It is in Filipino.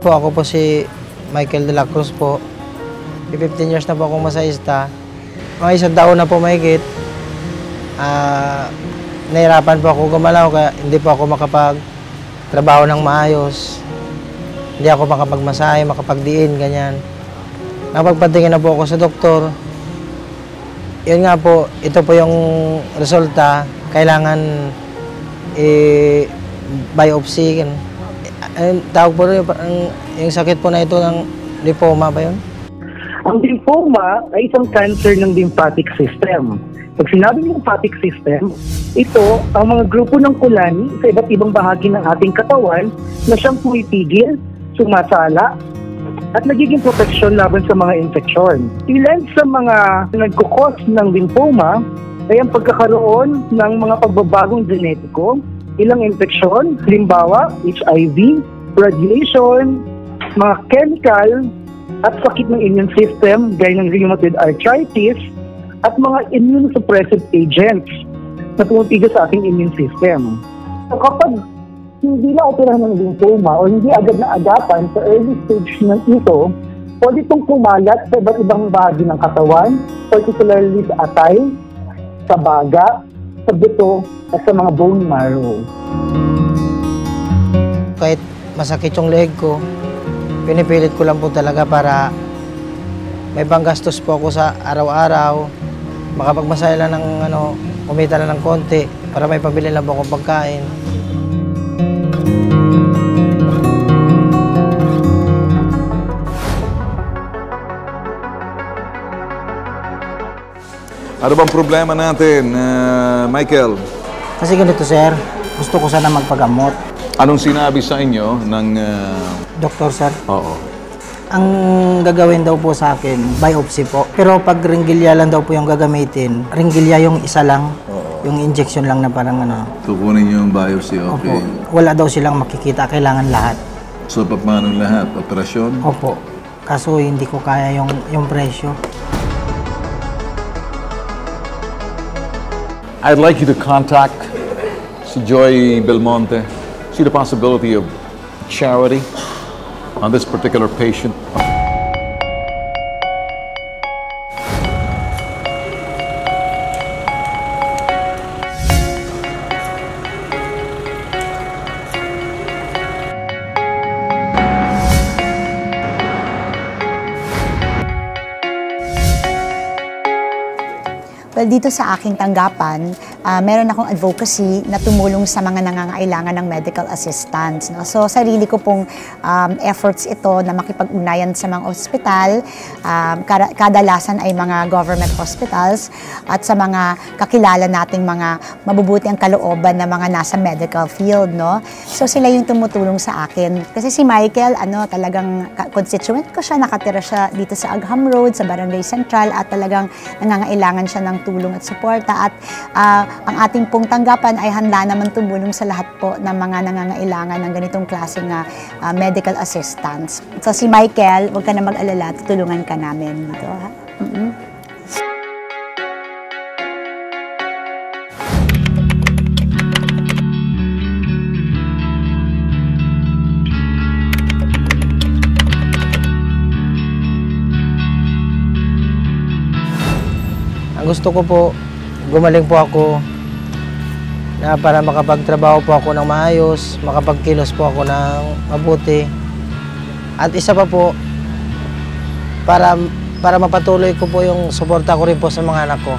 po, ako po si Michael de la Cruz po. 15 years na po akong masahista. Mga isang taon na po mahigit. Nahirapan po ako gumalaw kaya hindi po ako makapagtrabaho ng maayos. Hindi ako makapagmasahe, makapagdiin, ganyan. Napagpatingin na po ako sa doktor. Yun nga po, ito po yung resulta. Kailangan biopsy. Tawag po rin, yung sakit po na ito ng lymphoma ba yun? Ang lymphoma ay isang cancer ng lymphatic system. Pag sinabing lymphatic system, ito ang mga grupo ng kulani sa iba't ibang bahagi ng ating katawan na siyang pumipigil, sumasala, at nagiging proteksyon laban sa mga infeksyon. Ilan sa mga nagkukos ng lymphoma ay ang pagkakaroon ng mga pagbabagong genetiko, ilang infeksyon, halimbawa HIV, radiation, mga chemical, at sakit ng immune system gaya ng rheumatoid arthritis, at mga immunosuppressive agents na pumipigil sa ating immune system. So kapag hindi na operahan ng lymphoma o hindi agad na agapan sa early stage ng ito, pwede itong kumalat sa iba't ibang bahagi ng katawan, particularly sa atay, sa baga, sa buto, at sa mga bone marrow. Kahit masakit yung leg ko, pinipilit ko lang po talaga para may panggastos po ako sa araw-araw. Makapagmasaya lang ng kumita lang ng konti para may pabili lang po akong pagkain. Ano bang problema natin, Michael? Kasi ganito, sir, gusto ko sana magpagamot. Anong sinabi sa inyo ng... Doktor, sir? Oo. Ang gagawin daw po sa akin, biopsy po. Pero pag ringgilya lang daw po yung gagamitin, ringgilya yung isa lang, yung injection lang na parang Tukunin yung biopsy, okay. Opo. Wala daw silang makikita, kailangan lahat. So, paano lahat? Operasyon? Opo. Kaso hindi ko kaya yung presyo. I'd like you to contact si Joy Belmonte. See the possibility of charity on this particular patient. Well, dito sa aking tanggapan, meron akong advocacy na tumulong sa mga nangangailangan ng medical assistance. No? So, sarili ko pong efforts ito na makipag-ugnayan sa mga ospital, kadalasan ay mga government hospitals, at sa mga kakilala nating mga mabubuti ang kalooban na mga nasa medical field. No? So, sila yung tumutulong sa akin. Kasi si Michael, talagang constituent ko siya, nakatira siya dito sa Agham Road, sa Barangay Central, at talagang nangangailangan siya ng tulong at suporta, at ang ating pong tanggapan ay handa naman tumulong sa lahat po ng mga nangangailangan ng ganitong klaseng medical assistance. So si Michael, huwag ka na mag-alala, tutulungan ka namin dito. Ha? Gusto ko po, gumaling po ako na para makapagtrabaho po ako ng maayos, makapagkilos po ako ng mabuti. At isa pa po, para mapatuloy ko po yung suporta ko rin po sa mga anak ko.